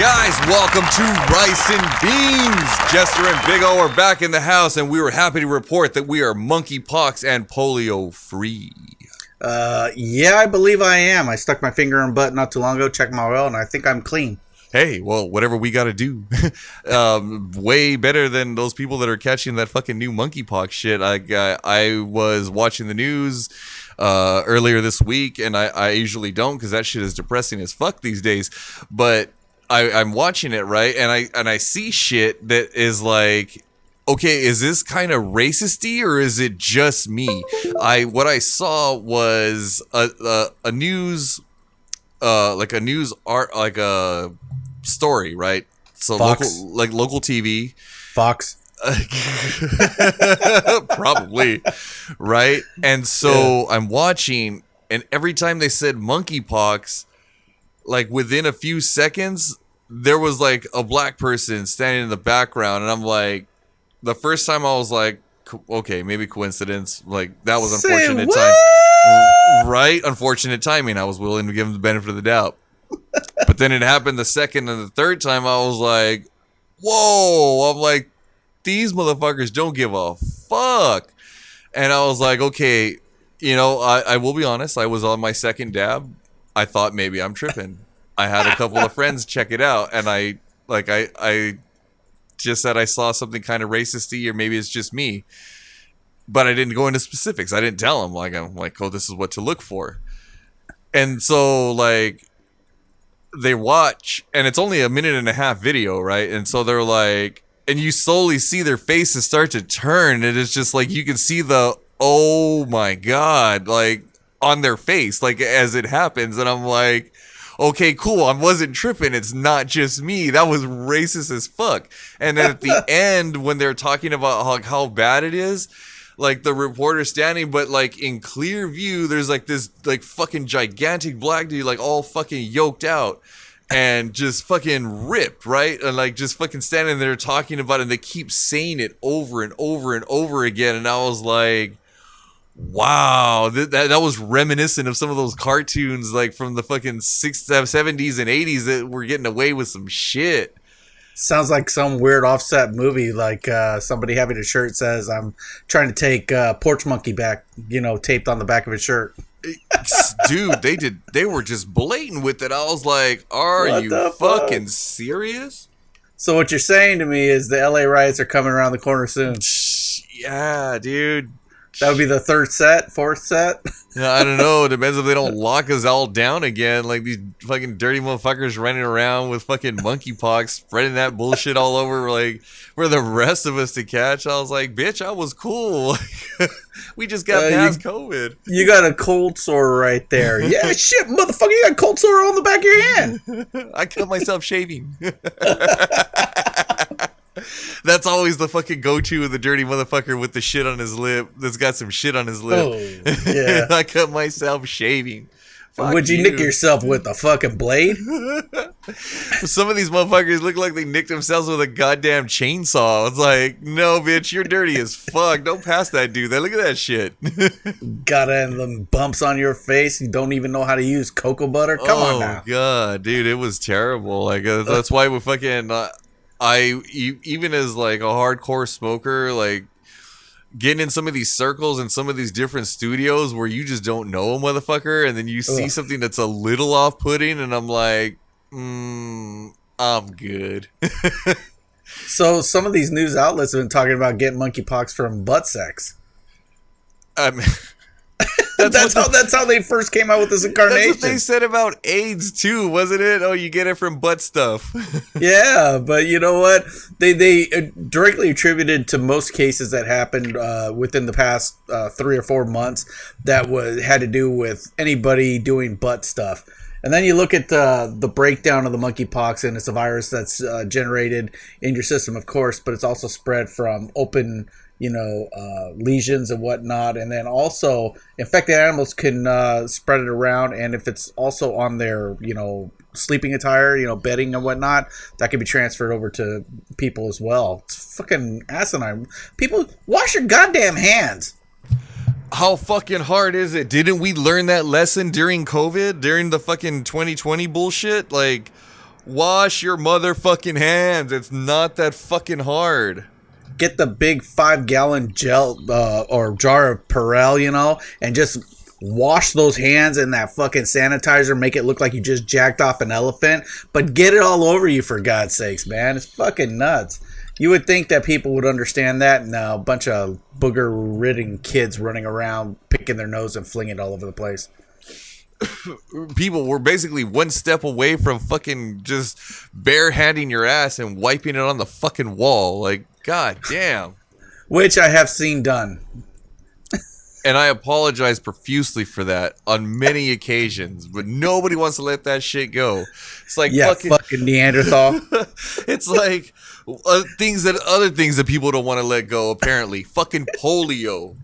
Guys, welcome to Rice and Beans. Jester and Big O are back in the house, and we were happy to report that we are monkeypox and polio free. Yeah, I believe I am. I stuck my finger in butt not too long ago, checked my oil, and I think I'm clean. Hey, well, whatever we got to do. Way better than those people that are catching that fucking new monkeypox shit. I was watching the news earlier this week, and I usually don't because that shit is depressing as fuck these days. But I'm watching it, right? And I see shit that is like, okay, is this kind of racisty or is it just me? What I saw was a news story, right? So Fox. local TV. Fox. Probably, right? And so I'm watching, and every time they said monkeypox, like within a few seconds, there was like a black person standing in the background, and I'm like, the first time I was like, okay, maybe coincidence. Like that was unfortunate time, right? Unfortunate timing. I was willing to give him the benefit of the doubt, but then it happened the second and the third time. I was like, whoa! I'm like, these motherfuckers don't give a fuck. And I was like, okay, you know, I will be honest. I was on my second dab. I thought maybe I'm tripping. I had a couple of friends check it out, and I just said I saw something kind of racisty, or maybe it's just me. But I didn't go into specifics. I didn't tell them. I'm like, oh, this is what to look for. And so like they watch, and it's only a 1.5-minute video, right? And so they're like, and you slowly see their faces start to turn, and it's just like you can see the oh my god like on their face like as it happens, and I'm like, okay, cool, I wasn't tripping. It's not just me. That was racist as fuck. And then at the end, when they're talking about how bad it is, like the reporter standing, but like in clear view, there's like this like fucking gigantic black dude, like all fucking yoked out and just fucking ripped, right? And like just fucking standing there talking about it, and they keep saying it over and over and over again. And I was like, wow, that was reminiscent of some of those cartoons like from the fucking 70s and 80s that were getting away with some shit. Sounds like some weird offset movie, like somebody having a shirt says, I'm trying to take Porch Monkey back, you know, taped on the back of his shirt. Dude, they were just blatant with it. I was like, are you fucking serious? So what you're saying to me is the LA riots are coming around the corner soon. Yeah, dude. That would be the fourth set. Yeah, I don't know. It depends if they don't lock us all down again. Like these fucking dirty motherfuckers running around with fucking monkeypox, spreading that bullshit all over, like for the rest of us to catch. I was like, bitch, I was cool. We just got past COVID. You got a cold sore right there. Yeah, shit, motherfucker, you got a cold sore on the back of your hand. I cut myself shaving. That's always the fucking go-to of the dirty motherfucker with the shit on his lip. That's got some shit on his lip. Oh, yeah. I cut myself shaving. Would you nick yourself with a fucking blade? Some of these motherfuckers look like they nicked themselves with a goddamn chainsaw. It's like, no, bitch, you're dirty as fuck. Don't pass that dude. Look at that shit. Got them bumps on your face. You don't even know how to use cocoa butter. Come on now. Oh god, dude, it was terrible. Like that's why we fucking. Even as like a hardcore smoker, like getting in some of these circles and some of these different studios where you just don't know a motherfucker, and then you see something that's a little off-putting, and I'm like, I'm good. So some of these news outlets have been talking about getting monkeypox from butt sex. That's how they first came out with this incarnation. That's what they said about AIDS too, wasn't it? Oh, you get it from butt stuff. Yeah, but you know what? They directly attributed to most cases that happened within the past 3 or 4 months that had to do with anybody doing butt stuff. And then you look at the breakdown of the monkeypox, and it's a virus that's generated in your system, of course, but it's also spread from open lesions and whatnot. And then also infected animals can spread it around. And if it's also on their, sleeping attire, bedding and whatnot, that can be transferred over to people as well. It's fucking asinine. People, wash your goddamn hands. How fucking hard is it? Didn't we learn that lesson during COVID, during the fucking 2020 bullshit? Like, Wash your motherfucking hands. It's not that fucking hard. Get the big 5-gallon gel or jar of Perel, and just wash those hands in that fucking sanitizer. Make it look like you just jacked off an elephant, but get it all over you, for God's sakes, man. It's fucking nuts. You would think that people would understand that. No, a bunch of booger-ridden kids running around, picking their nose and flinging it all over the place. People were basically one step away from fucking just barehanding your ass and wiping it on the fucking wall. Like, god damn. Which I have seen done. And I apologize profusely for that on many occasions, but nobody wants to let that shit go. It's like, yeah, fucking Neanderthal. It's like other things that people don't want to let go. Apparently, fucking polio.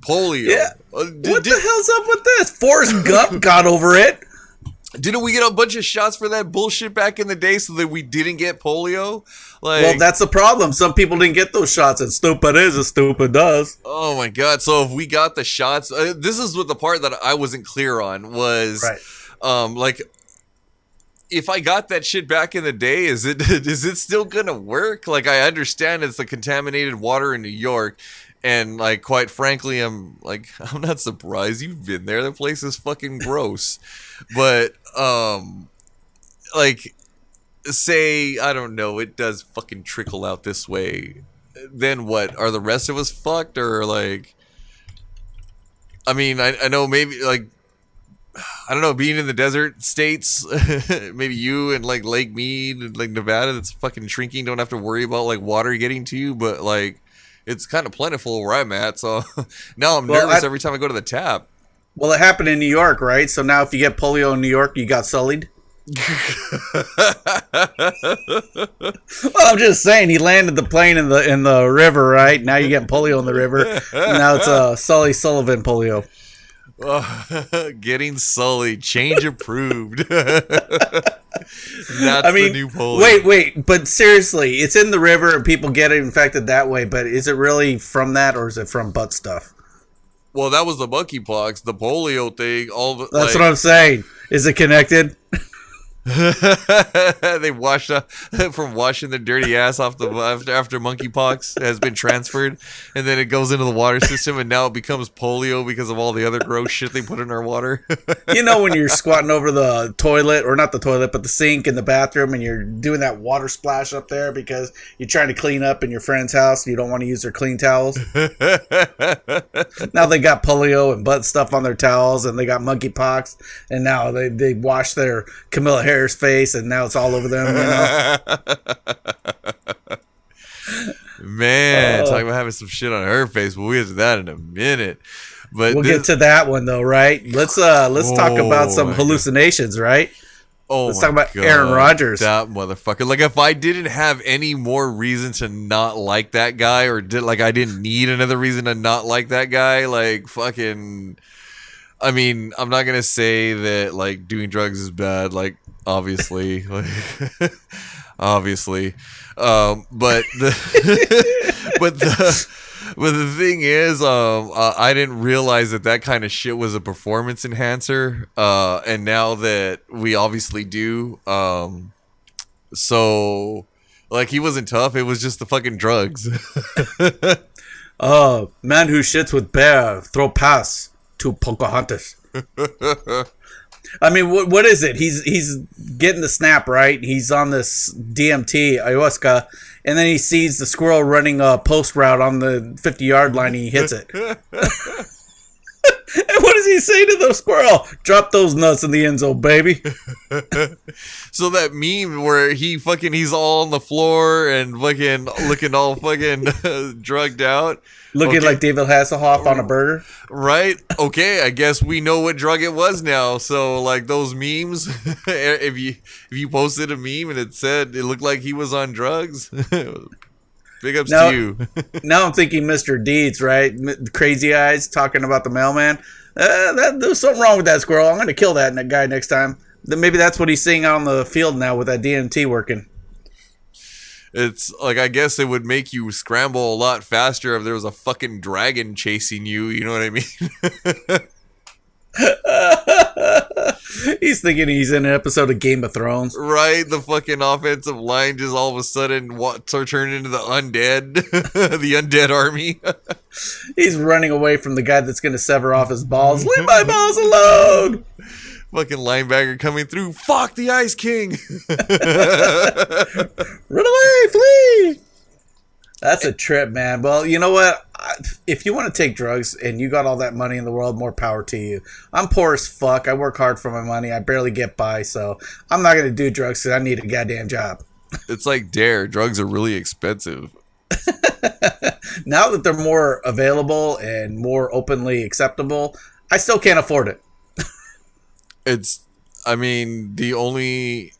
Yeah. What the hell's up with this? Forrest Gump got over it. Didn't we get a bunch of shots for that bullshit back in the day so that we didn't get polio? Like, well, that's the problem. Some people didn't get those shots, and stupid is as stupid does. Oh my god! So if we got the shots, this is what the part that I wasn't clear on was, right. Like, if I got that shit back in the day, is it still gonna work? Like, I understand it's the contaminated water in New York. And, like, quite frankly, I'm not surprised. You've been there. The place is fucking gross. But, like, say, I don't know, it does fucking trickle out this way. Then what? Are the rest of us fucked? Or, like, I mean, I know maybe, like, I don't know, being in the desert states, maybe you and, like, Lake Mead and, like, Nevada that's fucking shrinking, don't have to worry about, like, water getting to you. But, like, it's kind of plentiful where I'm at, so now I'm nervous every time I go to the tap. Well, it happened in New York, right? So now if you get polio in New York, you got sullied? Well, I'm just saying, he landed the plane in the river, right? Now you're getting polio in the river. Now it's Sully Sullivan polio. Getting sullied. Change approved. That's the new polio. Wait, but seriously, it's in the river and people get infected that way, but is it really from that or is it from butt stuff? Well, that was the monkeypox, the polio thing. That's what I'm saying. Is it connected? They washed up from washing their dirty ass off after monkeypox has been transferred, and then it goes into the water system, and now it becomes polio because of all the other gross shit they put in our water. You know, when you're squatting over the toilet, or not the toilet, but the sink in the bathroom, and you're doing that water splash up there because you're trying to clean up in your friend's house, and you don't want to use their clean towels. Now they got polio and butt stuff on their towels, and they got monkeypox, and now they wash their Camilla Harris face, and now it's all over them. Man, talking about having some shit on her face, but we'll get to that in a minute. But we'll get to that one though, right? Let's talk about some hallucinations, right? Let's talk about Aaron Rodgers. That motherfucker. Like, if I didn't have any more reason to not like that guy, or I didn't need another reason to not like that guy, like, fucking, I mean, I'm not gonna say that, like, doing drugs is bad, like, obviously, like, obviously, but the thing is, I didn't realize that kind of shit was a performance enhancer, and now that we obviously do, so, like, he wasn't tough, it was just the fucking drugs. Man who shits with bear, throw pass to Pocahontas. I mean, what is it? He's getting the snap, right? He's on this DMT, ayahuasca, and then he sees the squirrel running a post route on the 50-yard line, and he hits it. And what does he say to the squirrel? Drop those nuts in the end zone, baby. So that meme where he's all on the floor and fucking looking all fucking drugged out. Looking like David Hasselhoff on a burger. Right? Okay, I guess we know what drug it was now. So, like, those memes, if you posted a meme and it looked like he was on drugs, big ups to you. Now I'm thinking Mr. Deeds, right? Crazy Eyes talking about the mailman. There's something wrong with that squirrel. I'm going to kill that guy next time. Then maybe that's what he's seeing out on the field now with that DMT working. It's like, I guess it would make you scramble a lot faster if there was a fucking dragon chasing you. You know what I mean? He's thinking he's in an episode of Game of Thrones. Right, the fucking offensive line just all of a sudden turned into the undead, the undead army. He's running away from the guy that's going to sever off his balls. Leave my balls alone! Fucking linebacker coming through. Fuck the Ice King. Run away, flee! That's a trip, man. Well, you know what? If you want to take drugs and you got all that money in the world, more power to you. I'm poor as fuck. I work hard for my money. I barely get by, so I'm not going to do drugs because I need a goddamn job. It's like Dare. Drugs are really expensive. Now that they're more available and more openly acceptable, I still can't afford it. I mean, the only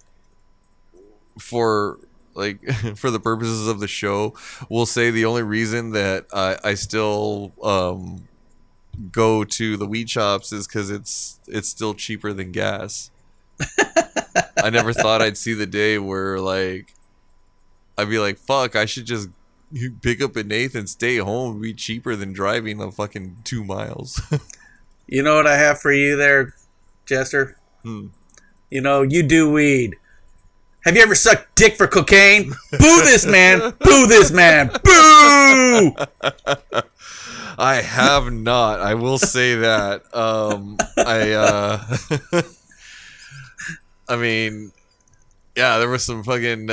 for like for the purposes of the show, we'll say the only reason that I still go to the weed shops is because it's still cheaper than gas. I never thought I'd see the day where like I'd be like, fuck, I should just pick up an eighth and stay home. It'd be cheaper than driving a fucking 2 miles. You know what I have for you there, Jester? You know, you do weed. Have you ever sucked dick for cocaine? Boo this man! Boo this man! Boo! I have not. I will say that. I mean, yeah, there was some fucking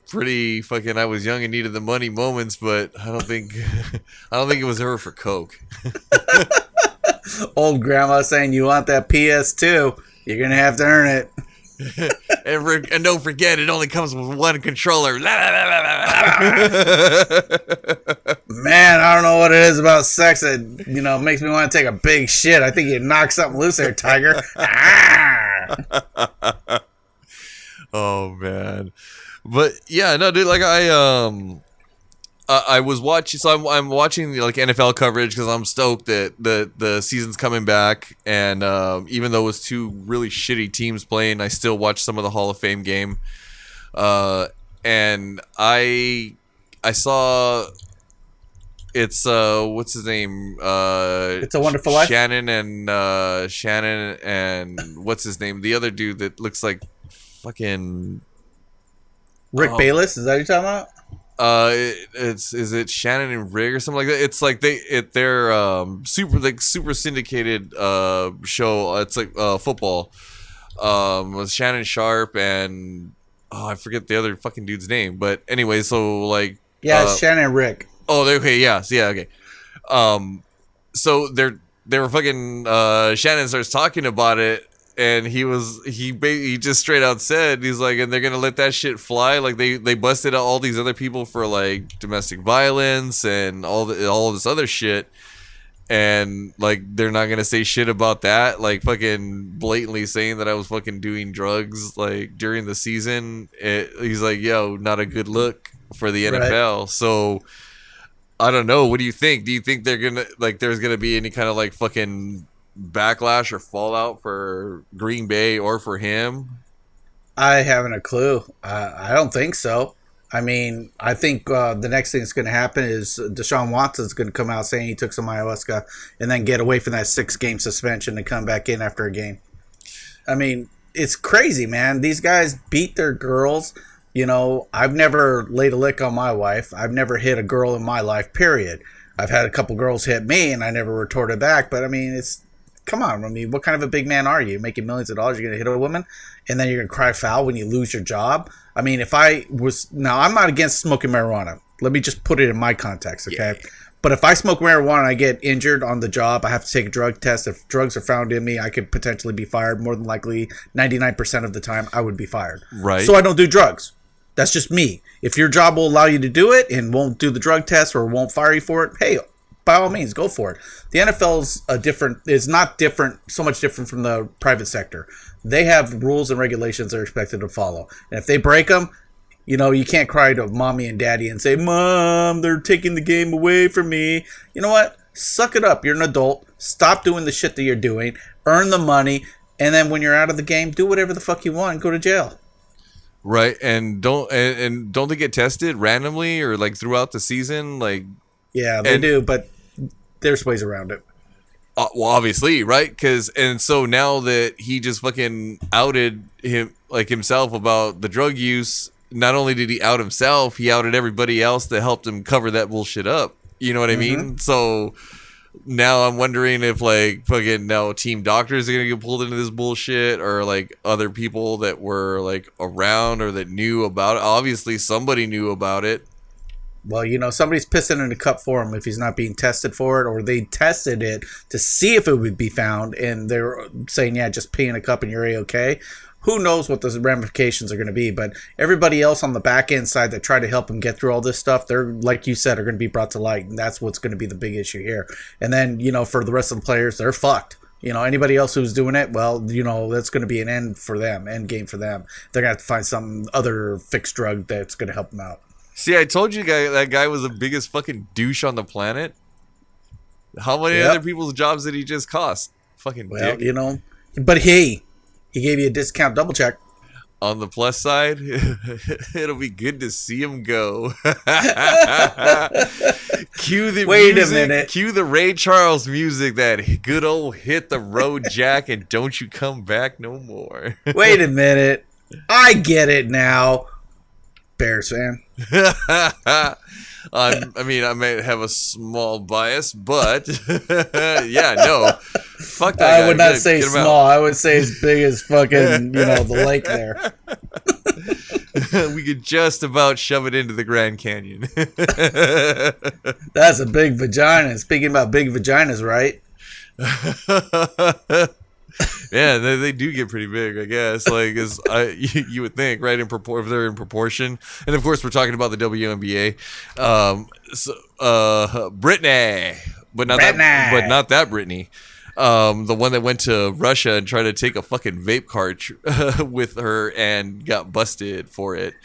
pretty fucking I was young and needed the money moments, but I don't think it was ever for coke. Old grandma saying you want that PS2, you're gonna have to earn it. And don't forget, it only comes with one controller. Man, I don't know what it is about sex that makes me want to take a big shit. I think you knock something loose there, Tiger. Oh man, but yeah, no, dude. Like I was watching, so I'm watching like NFL coverage because I'm stoked that the season's coming back, and even though it was two really shitty teams playing, I still watched some of the Hall of Fame game, and I saw it's what's his name? It's a Wonderful Life. Shannon and what's his name? The other dude that looks like fucking Rick Bayless. Is that what you're talking about? Is it Shannon and Rig or something like that? It's like they're super syndicated show. It's like football. With Shannon Sharp and I forget the other fucking dude's name. But anyway, so like it's Shannon and Rick. Oh, okay, yeah, okay. So they were fucking Shannon starts talking about it. And he just straight out said, he's like, and they're gonna let that shit fly. Like they busted out all these other people for like domestic violence and all this other shit, and like they're not gonna say shit about that. Like fucking blatantly saying that I was fucking doing drugs like during the season. He's like, yo, not a good look for the NFL. Right. So I don't know. What do you think? Do you think they're gonna like there's gonna be any kind of like fucking backlash or fallout for Green Bay or for him? I haven't a clue. I don't think so. I mean, I think the next thing that's going to happen is Deshaun Watson's going to come out saying he took some ayahuasca and then get away from that 6-game suspension and come back in after a game. I mean, it's crazy, man. These guys beat their girls. I've never laid a lick on my wife. I've never hit a girl in my life, period. I've had a couple girls hit me and I never retorted back. But I mean, come on, I mean, what kind of a big man are you? Making millions of dollars, you're going to hit a woman, and then you're going to cry foul when you lose your job? I mean, now I'm not against smoking marijuana. Let me just put it in my context, okay? Yeah. But if I smoke marijuana and I get injured on the job, I have to take a drug test. If drugs are found in me, I could potentially be fired. More than likely, 99% of the time, I would be fired. Right. So I don't do drugs. That's just me. If your job will allow you to do it and won't do the drug test or won't fire you for it, hey, by all means, go for it. The NFL's not so much different from the private sector. They have rules and regulations they're expected to follow. And if they break them, you can't cry to mommy and daddy and say, Mom, they're taking the game away from me. You know what? Suck it up. You're an adult. Stop doing the shit that you're doing. Earn the money. And then when you're out of the game, do whatever the fuck you want and go to jail. Right. And don't they get tested randomly or like throughout the season? Like, yeah, they do, but there's ways around it. Well, obviously, right? And so now that he just fucking outed himself about the drug use, not only did he out himself, he outed everybody else that helped him cover that bullshit up. You know what I Mm-hmm. mean? So now I'm wondering if like fucking now team doctors are gonna get pulled into this bullshit, or like other people that were like around or that knew about it. Obviously, somebody knew about it. Well, somebody's pissing in a cup for him if he's not being tested for it, or they tested it to see if it would be found, and they're saying, yeah, just pee in a cup and you're A-okay. Who knows what the ramifications are going to be, but everybody else on the back end side that tried to help him get through all this stuff, they're, like you said, are going to be brought to light, and that's what's going to be the big issue here. And then, for the rest of the players, they're fucked. Anybody else who's doing it, well, that's going to be an end game for them. They're going to have to find some other fixed drug that's going to help them out. See, I told you that guy was the biggest fucking douche on the planet. How many other people's jobs did he just cost? Fucking dick. But hey, he gave you a discount double check. On the plus side, it'll be good to see him go. Cue the Wait music, a minute. Cue the Ray Charles music, that good old hit the road Jack and don't you come back no more. Wait a minute. I get it now. Bears fan. I mean, I may have a small bias, but yeah, no. Fuck that guy. I would not Get say him small. out. I would say as big as fucking, the lake there. We could just about shove it into the Grand Canyon. That's a big vagina. Speaking about big vaginas, right? Yeah, they do get pretty big, I guess. Like, you would think, right? If they're in proportion, and of course, we're talking about the WNBA. Britney, but not that Britney. The one that went to Russia and tried to take a fucking vape cart with her and got busted for it.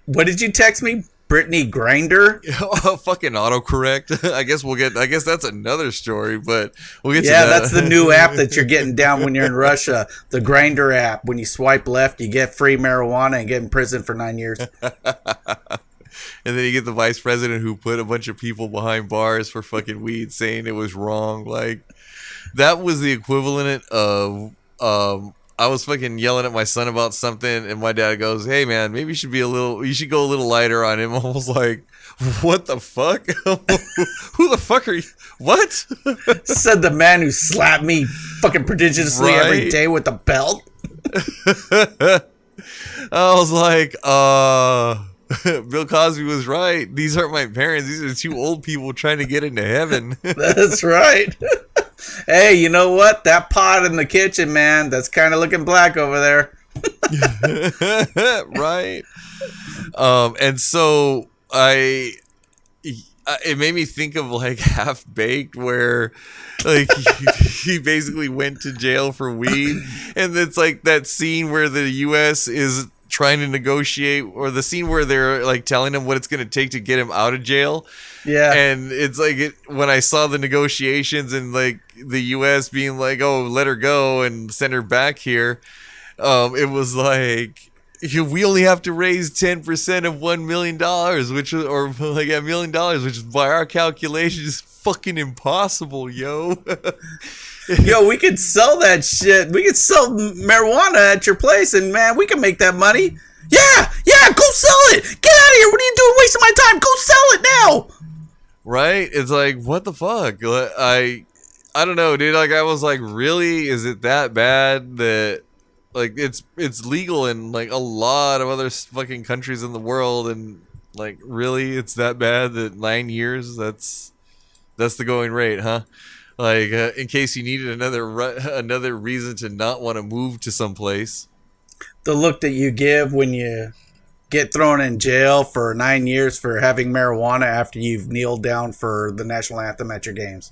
What did you text me? Brittany Grinder? Fucking autocorrect. I guess that's another story, but we'll get to Yeah, that. that's the new app that you're getting down when you're in Russia. The Grinder app. When you swipe left, you get free marijuana and get in prison for 9 years. And then you get the vice president who put a bunch of people behind bars for fucking weed, saying it was wrong. Like, that was the equivalent of I was fucking yelling at my son about something, and my dad goes, "Hey man, maybe you should go a little lighter on him." I was like, "What the fuck? Who the fuck are you? What?" Said the man who slapped me fucking prodigiously every day with a belt. I was like, Bill Cosby was right. These aren't my parents. These are two old people trying to get into heaven. That's right. Hey, you know what? That pot in the kitchen, man, that's kind of looking black over there. Right. And so it made me think of like Half Baked, where like he basically went to jail for weed, and it's like that scene where the U.S. is trying to negotiate, or the scene where they're like telling him what it's going to take to get him out of jail. Yeah. And it's like when I saw the negotiations and like the U.S. being like, "Oh, let her go and send her back here," it was like, we only have to raise 10% of $1 million, which is, or like $1 million, which is by our calculations fucking impossible, yo. Yo, we could sell that shit. We could sell marijuana at your place, and man, we can make that money. Yeah, go sell it. Get out of here. What are you doing wasting my time? Go sell it now. Right? It's like, what the fuck? I don't know, dude. Like, I was like, really? Is it that bad that like it's legal in like a lot of other fucking countries in the world, and like, really, it's that bad that 9 years? That's the going rate, huh? Like, in case you needed another reason to not want to move to someplace. The look that you give when you get thrown in jail for 9 years for having marijuana after you've kneeled down for the national anthem at your games.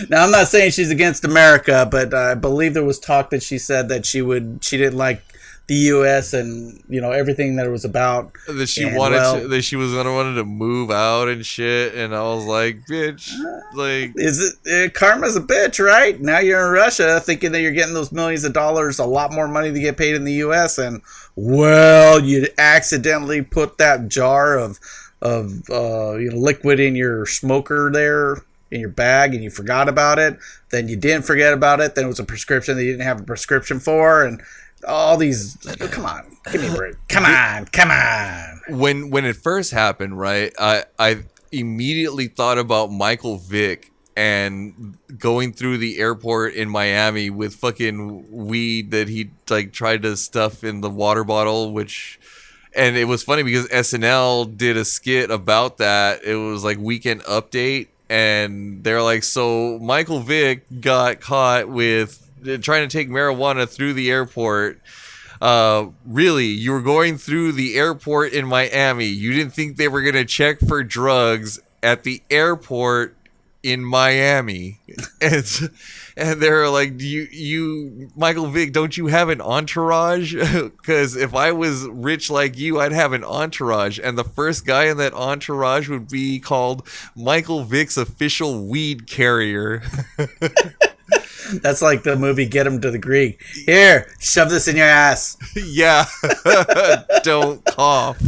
Now, I'm not saying she's against America, but I believe there was talk that she said that she didn't like the U.S. and everything that it was about. That she wanted wanted to move out and shit, and I was like, bitch, like, is it karma's a bitch, right? Now you're in Russia thinking that you're getting those millions of dollars, a lot more money to get paid in the U.S., and well, you accidentally put that jar of liquid in your smoker there in your bag, and you forgot about it. Then you didn't forget about it. Then it was a prescription that you didn't have a prescription for, and all these. Come on, give me a break. Come on. When it first happened, right? I immediately thought about Michael Vick and going through the airport in Miami with fucking weed that he like tried to stuff in the water bottle, and it was funny because SNL did a skit about that. It was like Weekend Update, and they're like, so Michael Vick got caught with trying to take marijuana through the airport. Really, you were going through the airport in Miami. You didn't think they were going to check for drugs at the airport in Miami. And they're like, you Michael Vick, don't you have an entourage? Because if I was rich like you, I'd have an entourage. And the first guy in that entourage would be called Michael Vick's official weed carrier. That's like the movie Get Him to the Greek. Here, shove this in your ass. Yeah. Don't cough.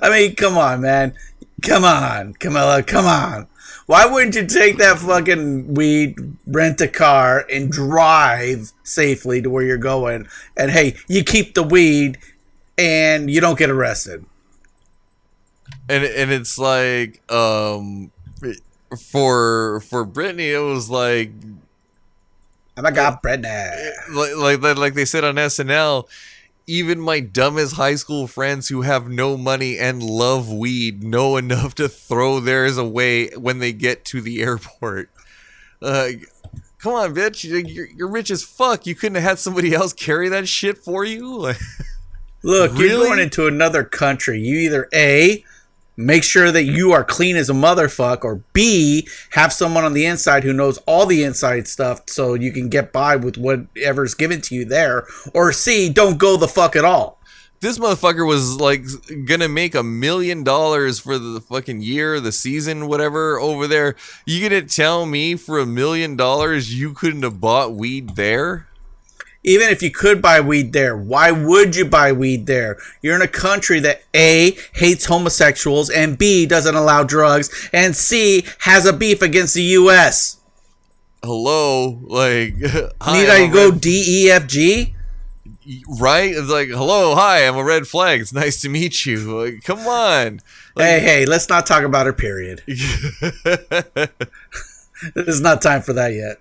I mean, come on, man. Come on, Camilla, come on. Why wouldn't you take that fucking weed, rent a car, and drive safely to where you're going? And hey, you keep the weed and you don't get arrested. And it's like, for Brittany, it was like, Oh my God, Brendan. like they said on SNL, even my dumbest high school friends who have no money and love weed know enough to throw theirs away when they get to the airport. Come on, bitch. You're rich as fuck. You couldn't have had somebody else carry that shit for you? Look, Really? You're going into another country. You either A, make sure that you are clean as a motherfucker, or B, have someone on the inside who knows all the inside stuff so you can get by with whatever's given to you there, or C, don't go the fuck at all. This motherfucker was like gonna make $1 million for the fucking year, the season, whatever over there. You gonna tell me for $1 million you couldn't have bought weed there? Even if you could buy weed there, why would you buy weed there? You're in a country that A, hates homosexuals, and B, doesn't allow drugs, and C, has a beef against the U.S. Hello, like, hi, Need I go D, E, F, G? Right? It's like, hello, hi, I'm a red flag. It's nice to meet you. Like, come on. Like, Hey, let's not talk about her period. It's not time for that yet.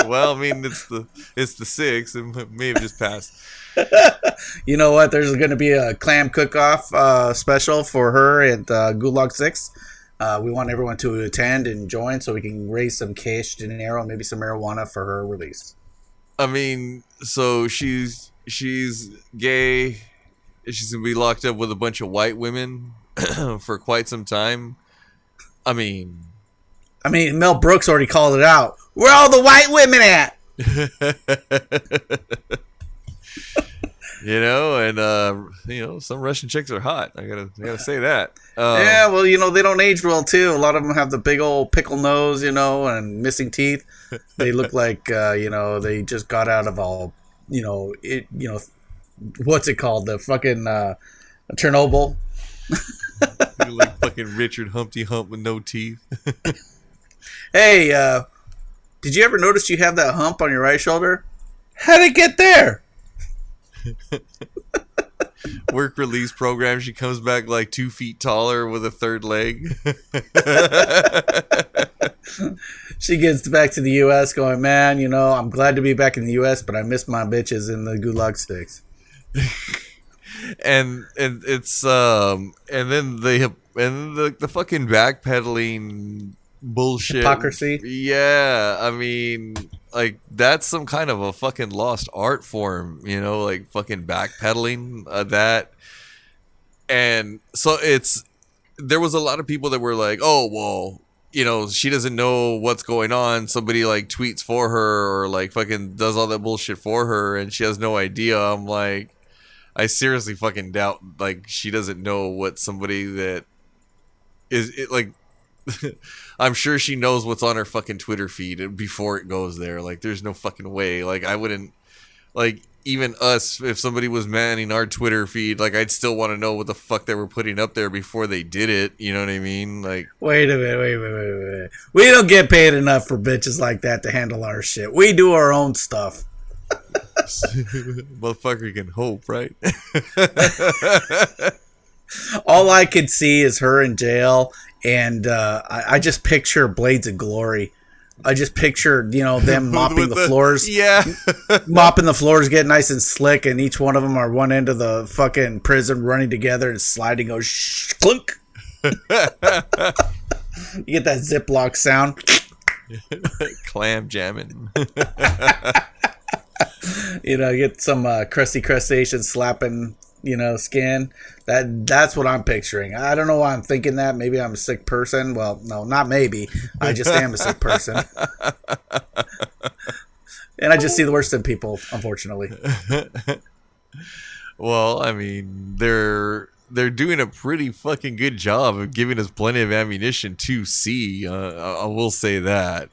Well, I mean, it's the 6th. It may have just passed. You know what? There's going to be a clam cook-off special for her at Gulag 6. We want everyone to attend and join so we can raise some cash, dinero, maybe some marijuana for her release. I mean, so she's gay. She's gonna be locked up with a bunch of white women for quite some time. I mean, Mel Brooks already called it out. Where all the white women at? Some Russian chicks are hot. I gotta say that. Yeah, well, they don't age well too. A lot of them have the big old pickle nose, and missing teeth. They look like they just got out of all, what's it called? The fucking Chernobyl. You look like fucking Richard Humpty Hump with no teeth. Hey, did you ever notice you have that hump on your right shoulder? How'd it get there? Work release program. She comes back like 2 feet taller with a third leg. She gets back to the U.S. going, man, I'm glad to be back in the U.S., but I miss my bitches in the Gulag Sticks. and it's and then the fucking backpedaling bullshit, hypocrisy. Yeah, I mean, like, that's some kind of a fucking lost art form, like fucking backpedaling that. And so there was a lot of people that were like, oh well, she doesn't know what's going on. Somebody like tweets for her or like fucking does all that bullshit for her and she has no idea. I'm like, I seriously fucking doubt like she doesn't know what somebody that is it like. I'm sure she knows what's on her fucking Twitter feed before it goes there. Like, there's no fucking way. Like, I wouldn't like even us, if somebody was manning our Twitter feed, like I'd still want to know what the fuck they were putting up there before they did it. You know what I mean? Like, Wait a minute, wait. We don't get paid enough for bitches like that to handle our shit. We do our own stuff. motherfucker can hope, right? All I could see is her in jail, and I just picture Blades of Glory. I just picture, them mopping the floors. Yeah. Mopping the floors, getting nice and slick, and each one of them are one end of the fucking prison running together and sliding, goes shh, clunk. You get that Ziploc sound. Clam jamming. Get some crusty crustacean slapping, skin. That's what I'm picturing. I don't know why I'm thinking that. Maybe I'm a sick person. Well, no, not maybe. I just am a sick person. And I just see the worst in people, unfortunately. Well, I mean, they're doing a pretty fucking good job of giving us plenty of ammunition to see. I will say that.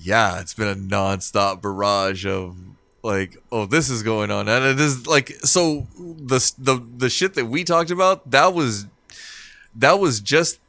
Yeah, it's been a nonstop barrage of like, oh, this is going on, and it is like, so the shit that we talked about, that was just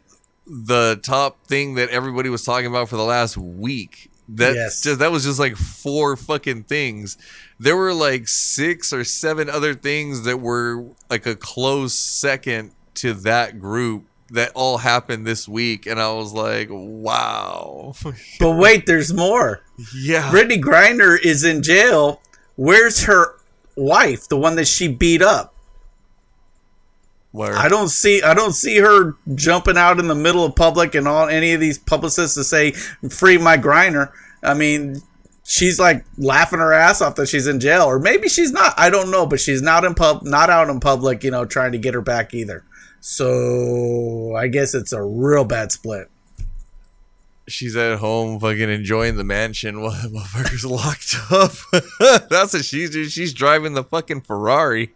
the top thing that everybody was talking about for the last week. That was just like 4 fucking things. There were like 6 or 7 other things that were like a close second to that group that all happened this week, and I was like, wow. But wait, there's more. Yeah. Brittany Griner is in jail. Where's her wife, the one that she beat up? Where? I don't see her jumping out in the middle of public and all any of these publicists to say free my Griner. I mean, she's like laughing her ass off that she's in jail, or maybe she's not. I don't know, but she's not out in public, trying to get her back either. So I guess it's a real bad split. She's at home fucking enjoying the mansion while the motherfucker's locked up. That's what she's doing. She's driving the fucking Ferrari.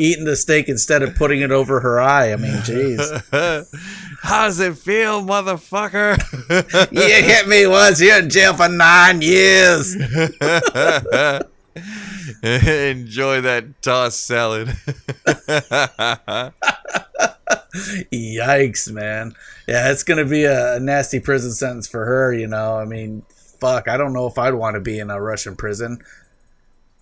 Eating the steak instead of putting it over her eye. I mean, jeez. How does it feel, motherfucker? You hit me once. You're in jail for 9 years. Enjoy that tossed salad. Yikes, man. Yeah, it's going to be a nasty prison sentence for her, I mean, fuck, I don't know if I'd want to be in a Russian prison.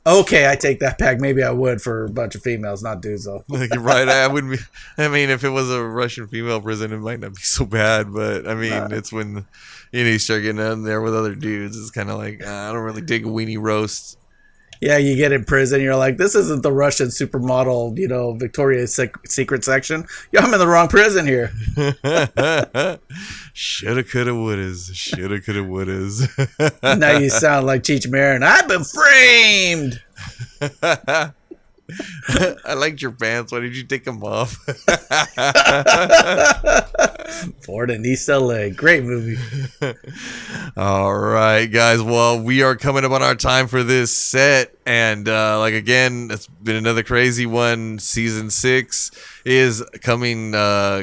Okay, I take that back. Maybe I would for a bunch of females, not dudes, though. Like, right, I wouldn't be. I mean, if it was a Russian female prison, it might not be so bad, but I mean, it's when you start getting in there with other dudes, it's kind of like, I don't really dig a weenie roast. Yeah, you get in prison, you're like, this isn't the Russian supermodel, Victoria's Secret section. Yeah, I'm in the wrong prison here. Shoulda, coulda, wouldas. Shoulda, coulda, wouldas. Now you sound like Cheech Marin. I've been framed. I liked your pants. Why did you take them off? Ford in East LA. Great movie. All right, guys. Well, we are coming up on our time for this set. And again, it's been another crazy one. Season 6 is coming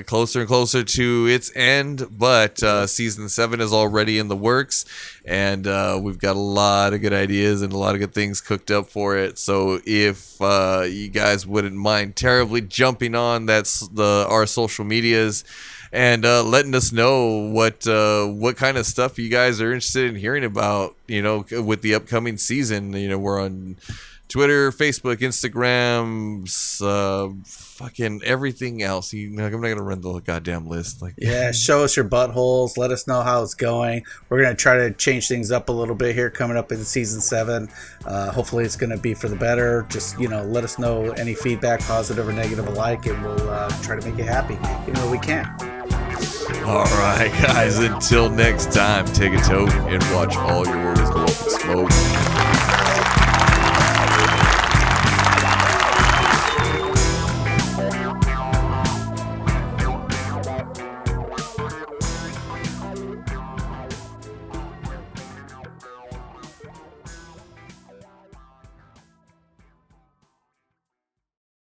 closer and closer to its end. But season 7 is already in the works. And we've got a lot of good ideas and a lot of good things cooked up for it. So if you guys wouldn't mind terribly jumping on our social medias and letting us know what kind of stuff you guys are interested in hearing about, with the upcoming season. We're on Twitter, Facebook, Instagram, fucking everything else. I'm not gonna run the goddamn list. Yeah, show us your buttholes. Let us know how it's going. We're gonna try to change things up a little bit here coming up in season 7. Hopefully, it's gonna be for the better. Just let us know any feedback, positive or negative alike, and we'll try to make you happy. We can. All right, guys. Until next time, take a toke and watch all your orders go up in smoke.